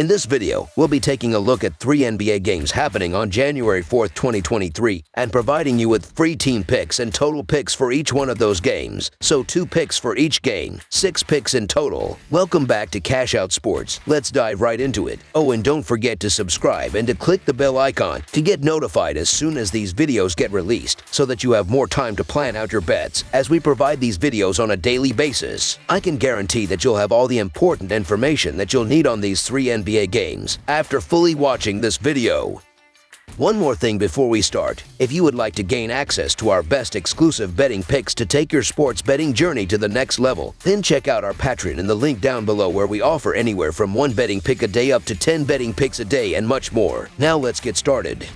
In this video, we'll be taking a look at 3 NBA games happening on January 4th, 2023, and providing you with free team picks and total picks for each one of those games. So 2 picks for each game, 6 picks in total. Welcome back to Cash Out Sports. Let's dive right into it. Oh, and don't forget to subscribe and to click the bell icon to get notified as soon as these videos get released, so that you have more time to plan out your bets as we provide these videos on a daily basis. I can guarantee that you'll have all the important information that you'll need on these 3 NBA games after fully watching this video. One more thing before we start. If you would like to gain access to our best exclusive betting picks to take your sports betting journey to the next level, then check out our Patreon in the link down below, where we offer anywhere from 1 betting pick a day up to 10 betting picks a day and much more. Now let's get started.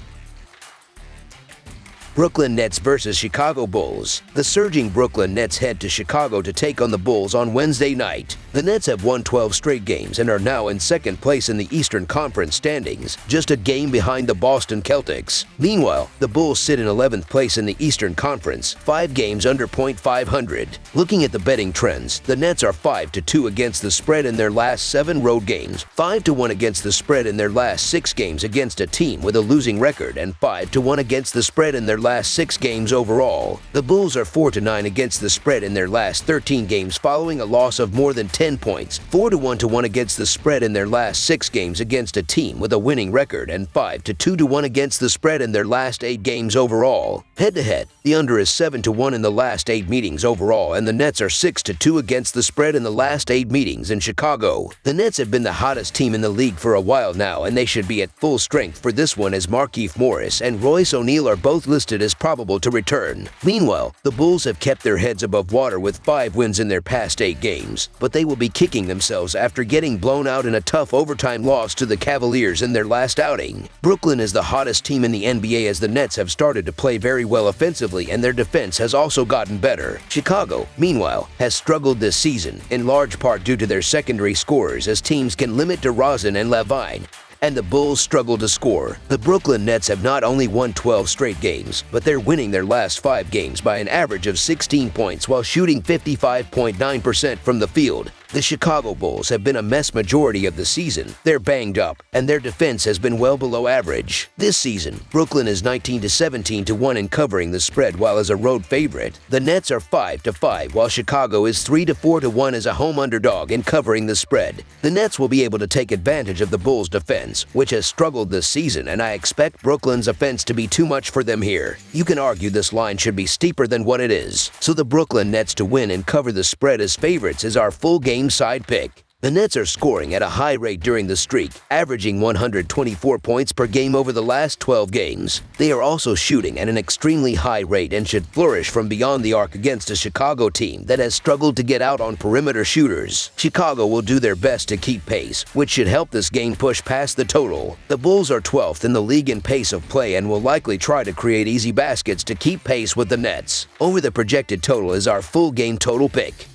Brooklyn Nets versus Chicago Bulls. The surging Brooklyn Nets head to Chicago to take on the Bulls on Wednesday night. The Nets have won 12 straight games and are now in second place in the Eastern Conference standings, just a game behind the Boston Celtics. Meanwhile, the Bulls sit in 11th place in the Eastern Conference, 5 games under .500. Looking at the betting trends, the Nets are 5-2 against the spread in their last 7 road games, 5-1 against the spread in their last 6 games against a team with a losing record, and 5-1 against the spread in their last 6 games overall. The Bulls are 4-9 against the spread in their last 13 games following a loss of more than 10 points, 4-1 against the spread in their last 6 games against a team with a winning record, and 5-2 against the spread in their last 8 games overall. Head-to-head, the under is 7-1 in the last 8 meetings overall, and the Nets are 6-2 against the spread in the last 8 meetings in Chicago. The Nets have been the hottest team in the league for a while now, and they should be at full strength for this one, as Markieff Morris and Royce O'Neal are both listed as probable to return. Meanwhile, the Bulls have kept their heads above water with 5 wins in their past 8 games, but they will be kicking themselves after getting blown out in a tough overtime loss to the Cavaliers in their last outing. Brooklyn is the hottest team in the NBA, as the Nets have started to play very well offensively and their defense has also gotten better. Chicago, meanwhile, has struggled this season, in large part due to their secondary scorers, as teams can limit DeRozan and Levine, and the Bulls struggle to score. The Brooklyn Nets have not only won 12 straight games, but they're winning their last 5 games by an average of 16 points while shooting 55.9% from the field. The Chicago Bulls have been a mess majority of the season. They're banged up, and their defense has been well below average. This season, Brooklyn is 19-17-1 in covering the spread while as a road favorite. The Nets are 5-5, while Chicago is 3-4-1 as a home underdog in covering the spread. The Nets will be able to take advantage of the Bulls' defense, which has struggled this season, and I expect Brooklyn's offense to be too much for them here. You can argue this line should be steeper than what it is, so the Brooklyn Nets to win and cover the spread as favorites is our full game side pick. The Nets are scoring at a high rate during the streak, averaging 124 points per game over the last 12 games. They are also shooting at an extremely high rate and should flourish from beyond the arc against a Chicago team that has struggled to get out on perimeter shooters. Chicago will do their best to keep pace, which should help this game push past the total. The Bulls are 12th in the league in pace of play and will likely try to create easy baskets to keep pace with the Nets. Over the projected total is our full game total pick.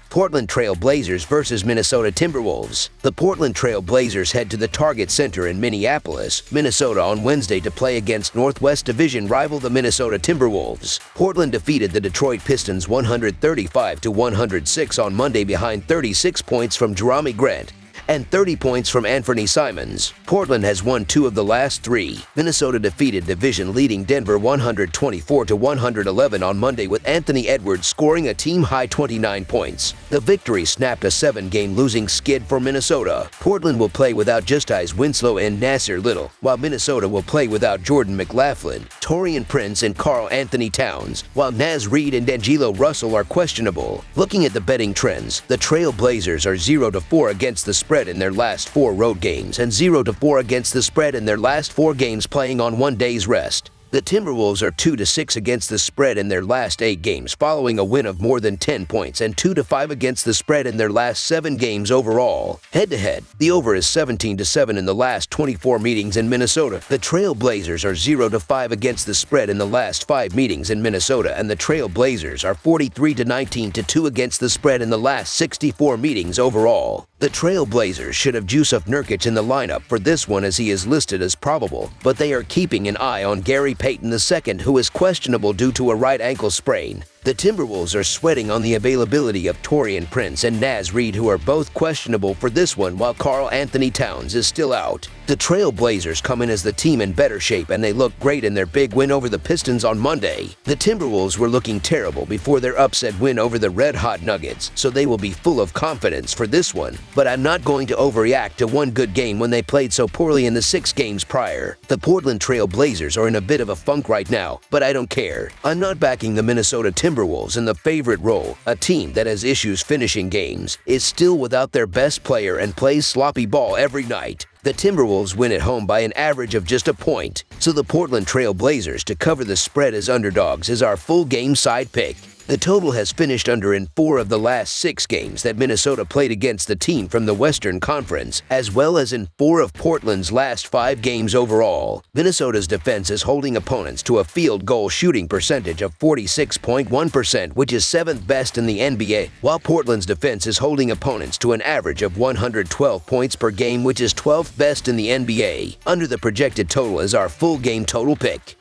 Portland Trail Blazers versus Minnesota Timberwolves. The Portland Trail Blazers head to the Target Center in Minneapolis, Minnesota on Wednesday to play against Northwest Division rival the Minnesota Timberwolves. Portland defeated the Detroit Pistons 135-106 on Monday behind 36 points from Jerami Grant and 30 points from Anthony Simons. Portland has won 2 of the last 3. Minnesota defeated division-leading Denver 124-111 on Monday, with Anthony Edwards scoring a team-high 29 points. The victory snapped a 7-game losing skid for Minnesota. Portland will play without Justice Winslow and Nasir Little, while Minnesota will play without Jordan McLaughlin, Taurean Prince, and Karl Anthony Towns, while Naz Reid and D'Angelo Russell are questionable. Looking at the betting trends, the Trail Blazers are 0-4 against the spread in their last 4 road games and 0-4 against the spread in their last 4 games playing on 1 day's rest. The Timberwolves are 2-6 against the spread in their last 8 games following a win of more than 10 points, and 2-5 against the spread in their last 7 games overall. Head-to-head, the over is 17-7 in the last 24 meetings in Minnesota. The Trail Blazers are 0-5 against the spread in the last 5 meetings in Minnesota, and the Trail Blazers are 43-19-2 against the spread in the last 64 meetings overall. The Trail Blazers should have Jusuf Nurkic in the lineup for this one, as he is listed as probable, but they are keeping an eye on Gary Payton II, who is questionable due to a right ankle sprain. The Timberwolves are sweating on the availability of Taurean Prince and Naz Reid, who are both questionable for this one, while Karl Anthony Towns is still out. The Trail Blazers come in as the team in better shape, and they look great in their big win over the Pistons on Monday. The Timberwolves were looking terrible before their upset win over the Red Hot Nuggets, so they will be full of confidence for this one. But I'm not going to overreact to one good game when they played so poorly in the 6 games prior. The Portland Trail Blazers are in a bit of a funk right now, but I don't care. I'm not backing the Minnesota Timberwolves in the favorite role. A team that has issues finishing games is still without their best player and plays sloppy ball every night. The Timberwolves win at home by an average of just a point, so the Portland Trail Blazers to cover the spread as underdogs is our full game side pick. The total has finished under in 4 of the last 6 games that Minnesota played against the team from the Western Conference, as well as in 4 of Portland's last 5 games overall. Minnesota's defense is holding opponents to a field goal shooting percentage of 46.1%, which is 7th best in the NBA, while Portland's defense is holding opponents to an average of 112 points per game, which is 12th best in the NBA. Under the projected total is our full game total pick.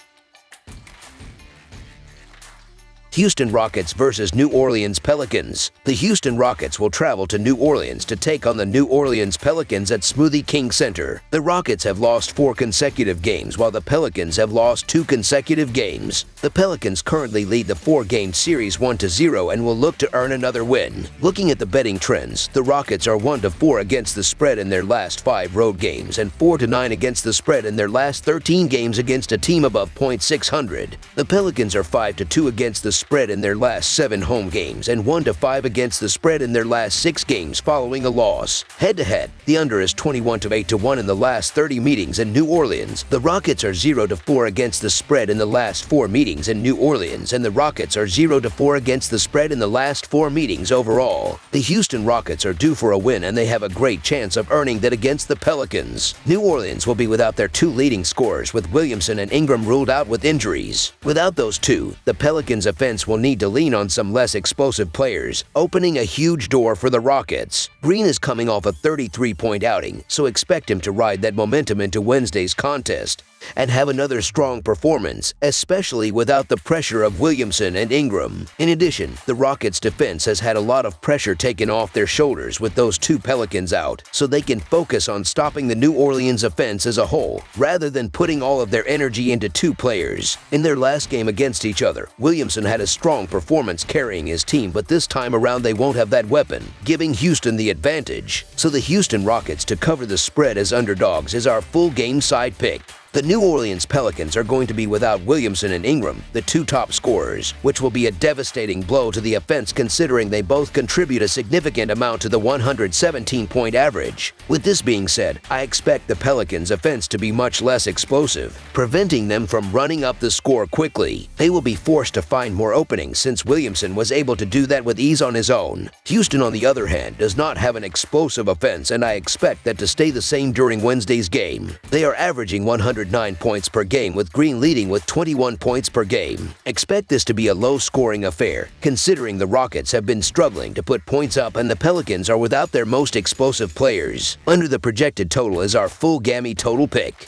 Houston Rockets versus New Orleans Pelicans. The Houston Rockets will travel to New Orleans to take on the New Orleans Pelicans at Smoothie King Center. The Rockets have lost 4 consecutive games, while the Pelicans have lost 2 consecutive games. The Pelicans currently lead the 4-game series 1-0 and will look to earn another win. Looking at the betting trends, the Rockets are 1-4 against the spread in their last 5 road games and 4-9 against the spread in their last 13 games against a team above .600. The Pelicans are 5-2 against the spread in their last 7 home games and 1-5 against the spread in their last 6 games following a loss. Head-to-head, the under is 21-8-1 in the last 30 meetings in New Orleans. The Rockets are 0-4 against the spread in the last 4 meetings in New Orleans, and the Rockets are 0-4 against the spread in the last 4 meetings overall. The Houston Rockets are due for a win, and they have a great chance of earning that against the Pelicans. New Orleans will be without their 2 leading scorers, with Williamson and Ingram ruled out with injuries. Without those 2, the Pelicans' offense will need to lean on some less explosive players, opening a huge door for the Rockets. Green is coming off a 33-point outing, so expect him to ride that momentum into Wednesday's contest and have another strong performance, especially without the pressure of Williamson and Ingram. In addition, the Rockets' defense has had a lot of pressure taken off their shoulders with those 2 Pelicans out, so they can focus on stopping the New Orleans offense as a whole, rather than putting all of their energy into 2 players. In their last game against each other, Williamson had a strong performance carrying his team, but this time around they won't have that weapon, giving Houston the advantage. So the Houston Rockets to cover the spread as underdogs is our full game side pick. The New Orleans Pelicans are going to be without Williamson and Ingram, the 2 top scorers, which will be a devastating blow to the offense considering they both contribute a significant amount to the 117-point average. With this being said, I expect the Pelicans' offense to be much less explosive, preventing them from running up the score quickly. They will be forced to find more openings since Williamson was able to do that with ease on his own. Houston, on the other hand, does not have an explosive offense, and I expect that to stay the same during Wednesday's game. They are averaging 109 points per game, with Green leading with 21 points per game. Expect this to be a low-scoring affair, considering the Rockets have been struggling to put points up and the Pelicans are without their most explosive players. Under the projected total is our full gammy total pick.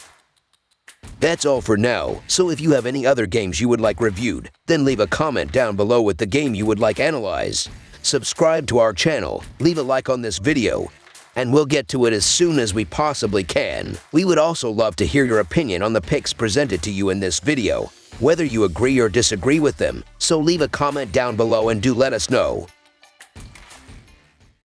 That's all for now, so if you have any other games you would like reviewed, then leave a comment down below with the game you would like analyzed. Subscribe to our channel, leave a like on this video, and we'll get to it as soon as we possibly can. We would also love to hear your opinion on the picks presented to you in this video, whether you agree or disagree with them, so leave a comment down below and do let us know.